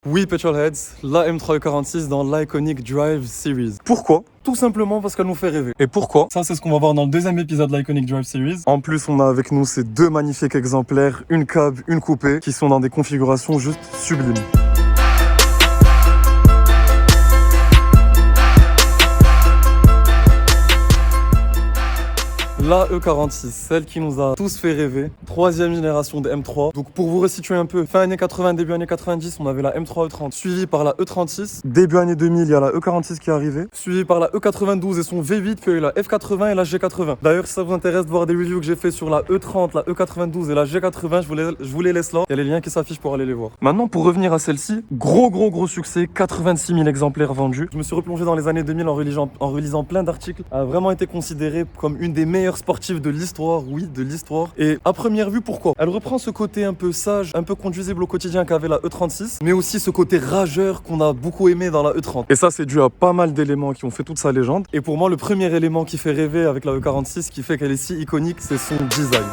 Oui, Petrolheads, la M346 dans l'Iconic Drive Series. Pourquoi? Tout simplement parce qu'elle nous fait rêver. Et pourquoi? Ça, c'est ce qu'on va voir dans le deuxième épisode de l'Iconic Drive Series. En plus, on a avec nous ces deux magnifiques exemplaires, une cab, une coupée, qui sont dans des configurations juste sublimes. La E46, celle qui nous a tous fait rêver. Troisième génération de M3. Donc pour vous resituer un peu, fin années 80, début années 90, on avait la M3 E30, suivie par la E36. Début années 2000, il y a la E46 qui est arrivée, suivie par la E92 et son V8, puis il y a eu la F80 et la G80. D'ailleurs, si ça vous intéresse de voir des reviews que j'ai fait sur la E30, la E92 et la G80, je vous les laisse là. Il y a les liens qui s'affichent pour aller les voir. Maintenant, pour revenir à celle-ci, gros succès, 86 000 exemplaires vendus. Je me suis replongé dans les années 2000 en relisant plein d'articles. Elle a vraiment été considérée comme une des meilleures sportive de l'histoire, oui, de l'histoire. Et à première vue, pourquoi? Elle reprend ce côté un peu sage, un peu conduisible au quotidien qu'avait la E36, mais aussi ce côté rageur qu'on a beaucoup aimé dans la E30. Et ça, c'est dû à pas mal d'éléments qui ont fait toute sa légende. Et pour moi, le premier élément qui fait rêver avec la E46, qui fait qu'elle est si iconique, c'est son design.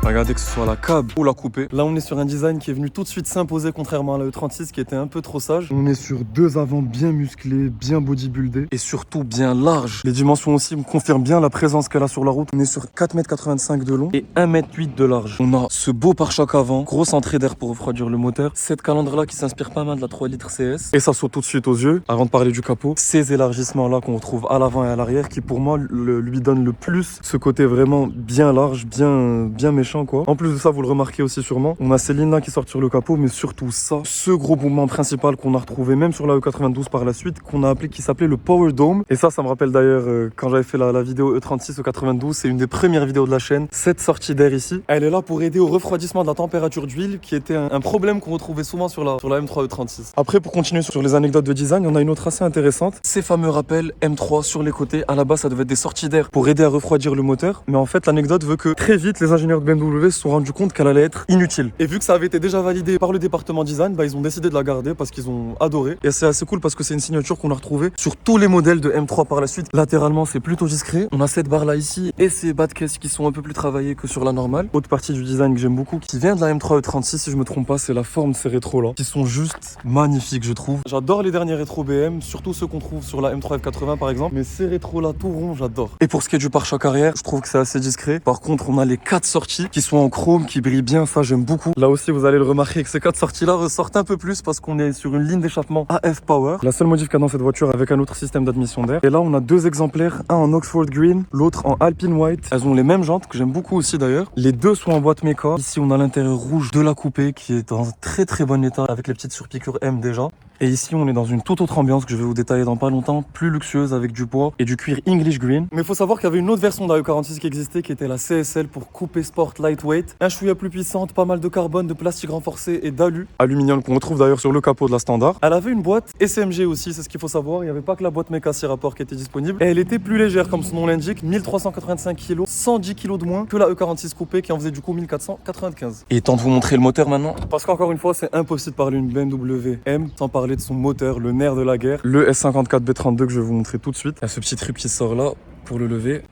Regardez que ce soit la cab ou la coupée. Là, on est sur un design qui est venu tout de suite s'imposer contrairement à la E36 qui était un peu trop sage. On est sur deux avants bien musclés, bien bodybuildés et surtout bien larges. Les dimensions aussi me confirment bien la présence qu'elle a sur la route. On est sur 4,85 m de long et 1,8 m de large. On a ce beau pare-choc avant, grosse entrée d'air pour refroidir le moteur. Cette calandre-là qui s'inspire pas mal de la 3 litres CS. Et ça saute tout de suite aux yeux. Avant de parler du capot, ces élargissements-là qu'on retrouve à l'avant et à l'arrière qui pour moi lui donnent le plus ce côté vraiment bien large, bien méchant. Quoi. En plus de ça, vous le remarquez aussi sûrement, on a ces lignes là qui sortent sur le capot, mais surtout ça, ce gros mouvement principal qu'on a retrouvé même sur la E92 par la suite, qu'on a appelé, qui s'appelait le Power Dome. Et ça me rappelle d'ailleurs quand j'avais fait la vidéo E36 E92, c'est une des premières vidéos de la chaîne. Cette sortie d'air ici, elle est là pour aider au refroidissement de la température d'huile, qui était un problème qu'on retrouvait souvent sur la M3 E36. Après, pour continuer sur les anecdotes de design, on a une autre assez intéressante. Ces fameux rappels M3 sur les côtés, à la base, ça devait être des sorties d'air pour aider à refroidir le moteur. Mais en fait, l'anecdote veut que très vite, les ingénieurs de BMW se sont rendus compte qu'elle allait être inutile. Et vu que ça avait été déjà validé par le département design, ils ont décidé de la garder parce qu'ils ont adoré. Et c'est assez cool parce que c'est une signature qu'on a retrouvée sur tous les modèles de M3 par la suite. Latéralement, c'est plutôt discret. On a cette barre là ici et ces bas de caisse qui sont un peu plus travaillés que sur la normale. Autre partie du design que j'aime beaucoup, qui vient de la M3 E36 si je me trompe pas, c'est la forme de ces rétros là, qui sont juste magnifiques je trouve. J'adore les derniers rétros BM, surtout ceux qu'on trouve sur la M3 F80 par exemple. Mais ces rétros là tout rond, j'adore. Et pour ce qui est du pare-choc arrière, je trouve que c'est assez discret. Par contre, on a les 4 sorties qui sont en chrome, qui brillent bien, ça j'aime beaucoup. Là aussi vous allez le remarquer que ces 4 sorties là ressortent un peu plus parce qu'on est sur une ligne d'échappement AF Power. La seule modif qu'il y a dans cette voiture avec un autre système d'admission d'air. Et là on a deux exemplaires, un en Oxford Green, l'autre en Alpine White. Elles ont les mêmes jantes que j'aime beaucoup aussi d'ailleurs. Les deux sont en boîte méca. Ici on a l'intérieur rouge de la coupée qui est dans un très bon état avec les petites surpiqûres M déjà. Et ici, on est dans une toute autre ambiance que je vais vous détailler dans pas longtemps, plus luxueuse avec du bois et du cuir English Green. Mais il faut savoir qu'il y avait une autre version de la E46 qui existait, qui était la CSL pour couper sport lightweight. Un chouïa plus puissante, pas mal de carbone, de plastique renforcé et d'alu. Aluminium qu'on retrouve d'ailleurs sur le capot de la Standard. Elle avait une boîte SMG aussi, c'est ce qu'il faut savoir. Il n'y avait pas que la boîte méca 6 rapports qui était disponible. Et elle était plus légère, comme son nom l'indique, 1385 kg, 110 kg de moins que la E46 coupée qui en faisait du coup 1495. Et temps de vous montrer le moteur maintenant. Parce qu'encore une fois, c'est impossible de parler d'une BMW M sans parler de son moteur, le nerf de la guerre, le S54 B32 que je vais vous montrer tout de suite. Il y a ce petit trip qui sort là pour le lever.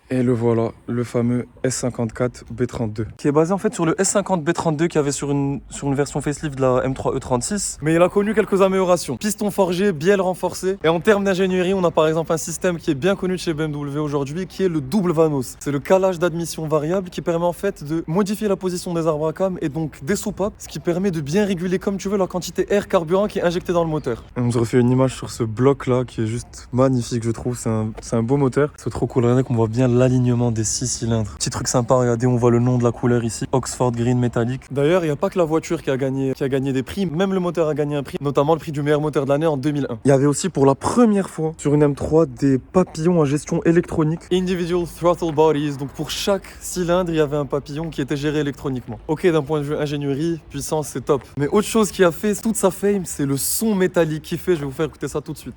Et le voilà, le fameux S54 B32 qui est basé en fait sur le S50 B32 qu'il y avait sur une version facelift de la M3 E36, mais il a connu quelques améliorations. Piston forgé, bielle renforcée, et en termes d'ingénierie, on a par exemple un système qui est bien connu de chez BMW aujourd'hui, qui est le double Vanos. C'est le calage d'admission variable qui permet en fait de modifier la position des arbres à cam et donc des soupapes, ce qui permet de bien réguler comme tu veux la quantité air carburant qui est injectée dans le moteur. Et on se refait une image sur ce bloc là qui est juste magnifique je trouve, c'est un beau moteur, c'est trop cool, regardez qu'on voit bien l'alignement des 6 cylindres. Petit truc sympa, regardez, on voit le nom de la couleur ici, Oxford Green métallique. D'ailleurs, il n'y a pas que la voiture qui a gagné des prix, même le moteur a gagné un prix, notamment le prix du meilleur moteur de l'année en 2001. Il y avait aussi pour la première fois sur une M3 des papillons à gestion électronique. Individual throttle bodies, donc pour chaque cylindre, il y avait un papillon qui était géré électroniquement. Ok, d'un point de vue ingénierie, puissance, c'est top. Mais autre chose qui a fait toute sa fame, c'est le son métallique qui fait, je vais vous faire écouter ça tout de suite.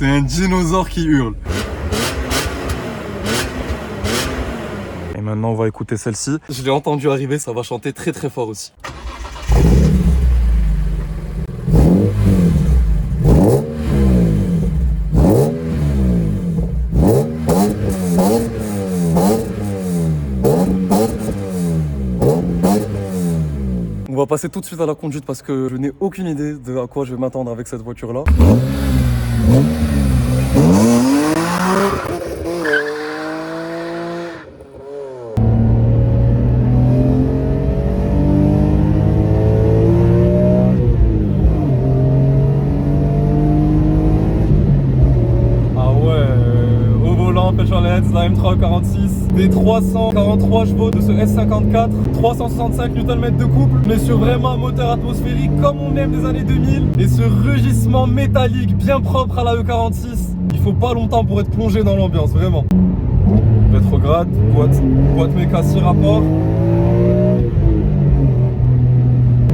C'est un dinosaure qui hurle. Maintenant, on va écouter celle-ci. Je l'ai entendu arriver, ça va chanter très très fort aussi. On va passer tout de suite à la conduite parce que je n'ai aucune idée de à quoi je vais m'attendre avec cette voiture-là. La M346, des 343 chevaux de ce S54, 365 Nm de couple, mais sur vraiment un moteur atmosphérique comme on aime des années 2000 et ce rugissement métallique bien propre à la E46. Il faut pas longtemps pour être plongé dans l'ambiance, vraiment. Rétrograde, boîte méca 6 rapports.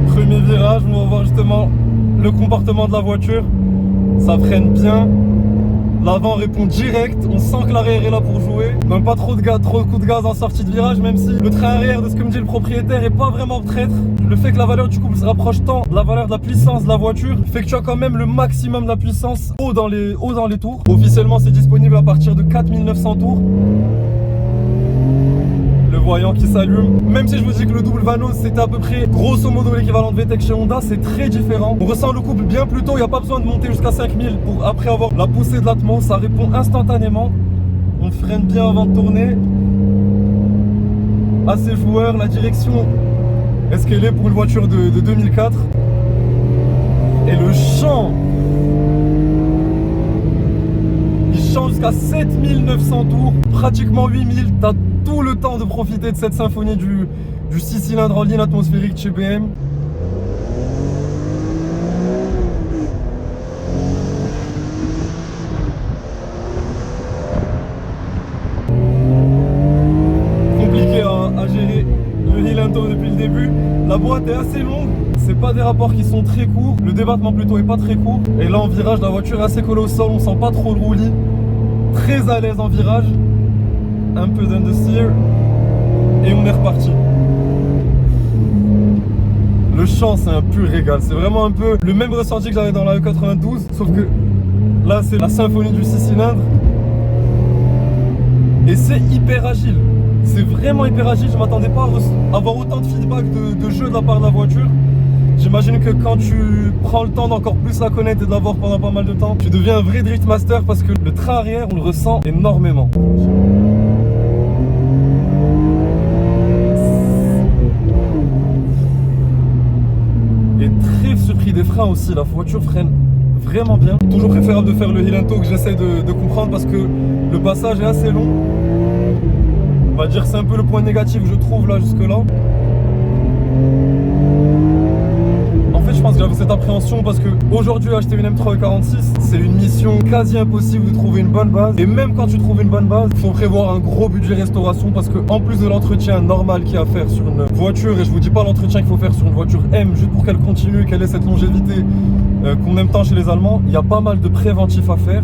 Premier virage, on va voir justement le comportement de la voiture. Ça freine bien. L'avant répond direct, on sent que l'arrière est là pour jouer. Donc pas trop de coups de gaz en sortie de virage, même si le train arrière, de ce que me dit le propriétaire, est pas vraiment traître. Le fait que la valeur du couple se rapproche tant de la valeur de la puissance de la voiture fait que tu as quand même le maximum de la puissance haut dans les tours. Officiellement, c'est disponible à partir de 4900 tours. Le voyant qui s'allume. Même si je vous dis que le double Vanos c'était à peu près grosso modo l'équivalent de VTEC chez Honda, c'est très différent. On ressent le couple bien plus tôt, il n'y a pas besoin de monter jusqu'à 5000 pour après avoir la poussée de l'atmos, ça répond instantanément. On freine bien avant de tourner. Assez joueur, la direction, est-ce qu'elle est pour une voiture de 2004? Et le champ, il chante jusqu'à 7900 tours, pratiquement 8000, t'as tout le temps de profiter de cette symphonie du 6 cylindres en ligne atmosphérique chez BM. Compliqué à gérer le Hill & Tow depuis le début. La boîte est assez longue, c'est pas des rapports qui sont très courts, le débattement plutôt est pas très court. Et là en virage, la voiture est assez collée au sol, on sent pas trop le roulis. Très à l'aise en virage. Un peu d'understeer et on est reparti. Le chant c'est un pur régal, c'est vraiment un peu le même ressenti que j'avais dans la E92, sauf que là c'est la symphonie du 6 cylindres et c'est hyper agile, c'est vraiment hyper agile. Je m'attendais pas à avoir autant de feedback de jeu de la part de la voiture. J'imagine que quand tu prends le temps d'encore plus la connaître et de la voir pendant pas mal de temps, tu deviens un vrai drift master parce que le train arrière on le ressent énormément. Surpris des freins aussi, la voiture freine vraiment bien. Toujours préférable de faire le Hill & Tow que j'essaie de comprendre parce que le passage est assez long. On va dire c'est un peu le point négatif je trouve là jusque là. En fait je pense que j'avais cette appréhension parce que aujourd'hui acheter une M3 E46 c'est une mission quasi impossible de trouver une bonne base. Et même quand tu trouves une bonne base, il faut prévoir un gros budget restauration parce que en plus de l'entretien normal qu'il y a à faire sur une voiture, et je vous dis pas l'entretien qu'il faut faire sur une voiture M juste pour qu'elle continue, qu'elle ait cette longévité qu'on aime tant chez les Allemands, il y a pas mal de préventifs à faire.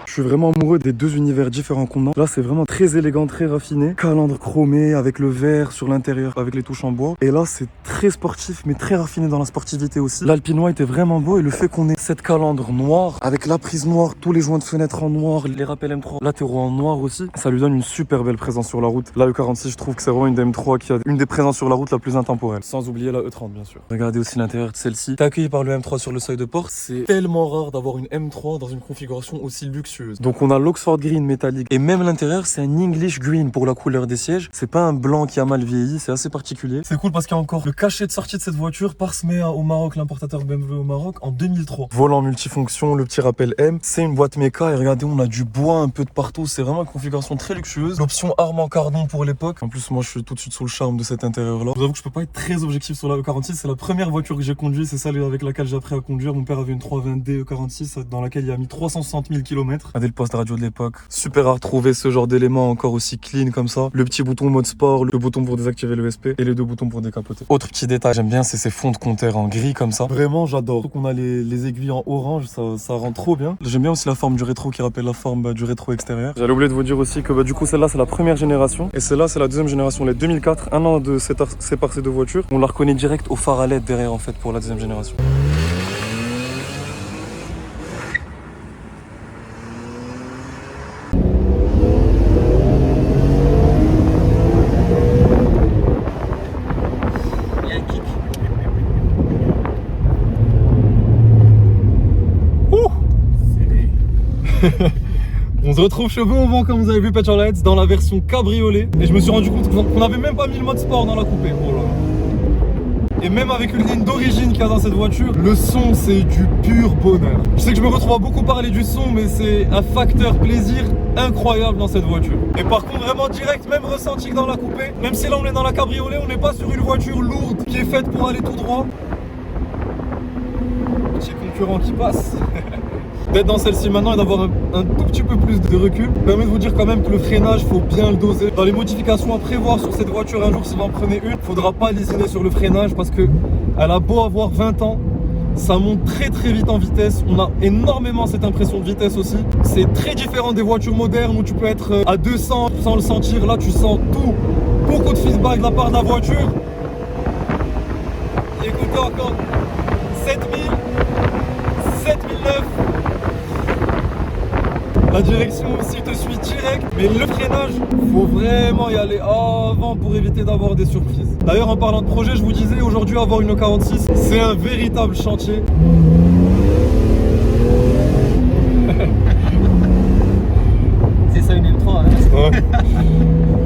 Je suis vraiment amoureux des deux univers différents qu'on a. Là, c'est vraiment très élégant, très raffiné. Calandre chromé avec le verre sur l'intérieur, avec les touches en bois. Et là, c'est très sportif, mais très raffiné dans la sportivité aussi. L'Alpinois était vraiment beau et le fait qu'on ait cette calandre noire, avec la prise noire, tous les joints de fenêtre en noir, les rappels M3 latéraux en noir aussi, ça lui donne une super belle présence sur la route. La E46, je trouve que c'est vraiment une des M3 qui a une des présences sur la route la plus intemporelle. Sans oublier la E30, bien sûr. Regardez aussi l'intérieur de celle-ci. T'es accueilli par le M3 sur le seuil de porte. C'est tellement rare d'avoir une M3 dans une configuration aussi luxueuse. Donc on a l'Oxford Green métallique et même l'intérieur c'est un English Green pour la couleur des sièges. C'est pas un blanc qui a mal vieilli, c'est assez particulier. C'est cool parce qu'il y a encore le cachet de sortie de cette voiture par Smea au Maroc, l'importateur BMW au Maroc en 2003. Volant multifonction, le petit rappel M, c'est une boîte méca et regardez on a du bois un peu de partout, c'est vraiment une configuration très luxueuse. L'option arme en cardon pour l'époque. En plus moi je suis tout de suite sous le charme de cet intérieur là. Je vous avoue que je peux pas être très objectif sur la E46, c'est la première voiture que j'ai conduite, c'est celle avec laquelle j'ai appris à conduire. Mon père avait une 320D E46 dans laquelle il a mis 360 000 km. Regardez le poste radio de l'époque. Super à retrouver ce genre d'éléments encore aussi clean comme ça. Le petit bouton mode sport, le bouton pour désactiver le SP et les deux boutons pour décapoter. Autre petit détail, j'aime bien, c'est ces fonds de compteur en gris comme ça. Vraiment, j'adore. Surtout qu'on a les aiguilles en orange, ça rend trop bien. J'aime bien aussi la forme du rétro qui rappelle la forme du rétro extérieur. J'allais oublier de vous dire aussi que du coup, celle-là, c'est la première génération. Et celle-là, c'est la deuxième génération, les 2004. Un an de sépare ces deux voitures. On la reconnaît direct au phare à LED derrière, en fait, pour la deuxième génération. On se retrouve cheveux au vent comme vous avez vu Petrolheads dans la version cabriolet. Et je me suis rendu compte qu'on n'avait même pas mis le mode sport dans la coupée. Oh là là. Et même avec une ligne d'origine qu'il y a dans cette voiture, le son c'est du pur bonheur. Je sais que je me retrouve à beaucoup parler du son, mais c'est un facteur plaisir incroyable dans cette voiture. Et par contre vraiment direct, même ressenti que dans la coupée, même si là on est dans la cabriolet, on n'est pas sur une voiture lourde qui est faite pour aller tout droit. Petit concurrent qui passe. D'être dans celle-ci maintenant et d'avoir un tout petit peu plus de recul permet de vous dire quand même que le freinage, faut bien le doser. Dans les modifications à prévoir sur cette voiture un jour, si vous en prenez une, faudra pas lésiner sur le freinage parce que elle a beau avoir 20 ans, ça monte très très vite en vitesse. On a énormément cette impression de vitesse aussi. C'est très différent des voitures modernes où tu peux être à 200 sans le sentir. Là, tu sens tout. Beaucoup de feedback de la part de la voiture. Écoutez encore 7000, 7009. La direction aussi te suit direct, mais le freinage, faut vraiment y aller avant pour éviter d'avoir des surprises. D'ailleurs, en parlant de projet, je vous disais, aujourd'hui, avoir une E46, c'est un véritable chantier. C'est ça une M3, hein. Ouais.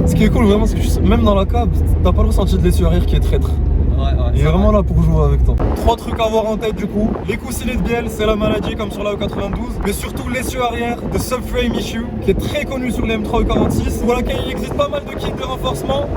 Ce qui est cool vraiment, c'est que même dans la cab, t'as pas le ressenti de l'essieu arrière qui est traître. Il est vraiment là pour jouer avec toi. 3 trucs à avoir en tête du coup. Les coussinets de bielle, c'est la maladie comme sur la E92. Mais surtout l'essieu arrière de subframe issue, qui est très connu sur les M3 E46. Pour laquelle il existe pas mal de kits de renforcement.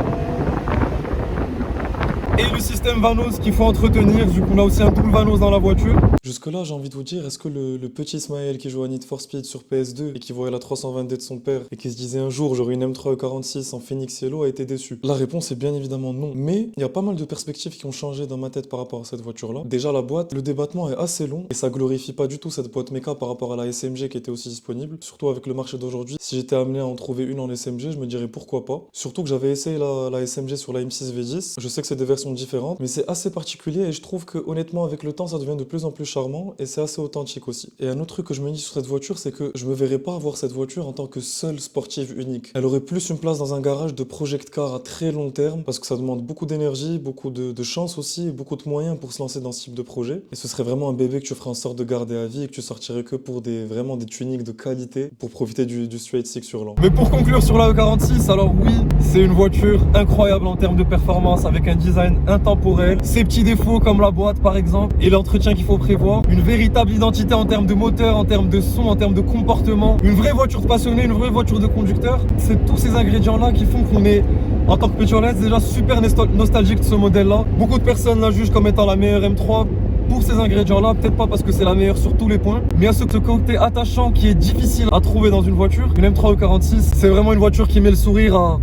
Et le système Vanos qu'il faut entretenir, vu qu'on a aussi un double Vanos dans la voiture. Jusque là, j'ai envie de vous dire, est-ce que le petit Ismaël qui joue à Need for Speed sur PS2 et qui voyait la 320D de son père et qui se disait un jour j'aurai une M3 E46 en Phoenix Yellow a été déçu? La réponse est bien évidemment non. Mais il y a pas mal de perspectives qui ont changé dans ma tête par rapport à cette voiture-là. Déjà la boîte, le débattement est assez long et ça glorifie pas du tout cette boîte méca par rapport à la SMG qui était aussi disponible. Surtout avec le marché d'aujourd'hui. Si j'étais amené à en trouver une en SMG, je me dirais pourquoi pas. Surtout que j'avais essayé la SMG sur la M6 V10. Je sais que c'est des versions différentes, mais c'est assez particulier et je trouve que honnêtement avec le temps ça devient de plus en plus charmant et c'est assez authentique aussi. Et un autre truc que je me dis sur cette voiture, c'est que je me verrais pas avoir cette voiture en tant que seule sportive unique. Elle aurait plus une place dans un garage de project car à très long terme parce que ça demande beaucoup d'énergie, beaucoup de chance aussi et beaucoup de moyens pour se lancer dans ce type de projet. Et ce serait vraiment un bébé que tu ferais en sorte de garder à vie et que tu sortirais que pour vraiment des tunings de qualité pour profiter du straight six sur l'an. Mais pour conclure sur la E46, alors oui, c'est une voiture incroyable en termes de performance avec un design intemporel. Ses petits défauts comme la boîte par exemple et l'entretien qu'il faut prévoir. Une véritable identité en termes de moteur, en termes de son, en termes de comportement. Une vraie voiture de passionné, une vraie voiture de conducteur. C'est tous ces ingrédients-là qui font qu'on est, en tant que Petrolheads, déjà super nostalgique de ce modèle-là. Beaucoup de personnes la jugent comme étant la meilleure M3 pour ces ingrédients-là. Peut-être pas parce que c'est la meilleure sur tous les points, mais il y a ce côté attachant qui est difficile à trouver dans une voiture. Une M3 E46, c'est vraiment une voiture qui met le sourire à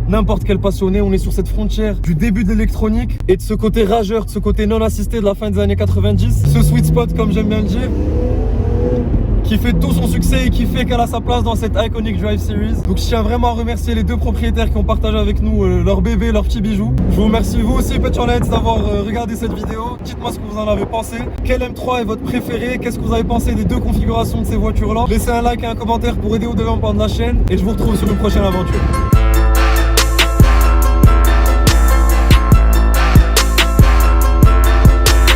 n'importe quel passionné. On est sur cette frontière du début de l'électronique et de ce côté rageur, de ce côté non assisté de la fin des années 90. Ce sweet spot, comme j'aime bien le dire, qui fait tout son succès et qui fait qu'elle a sa place dans cette Iconic Drive Series. Donc je tiens vraiment à remercier les deux propriétaires qui ont partagé avec nous leur bébé, leur petit bijou. Je vous remercie vous aussi Petrolheads d'avoir regardé cette vidéo. Dites-moi ce que vous en avez pensé. Quel M3 est votre préféré? Qu'est-ce que vous avez pensé des deux configurations de ces voitures là? Laissez un like et un commentaire pour aider au développement de la chaîne et je vous retrouve sur une prochaine aventure.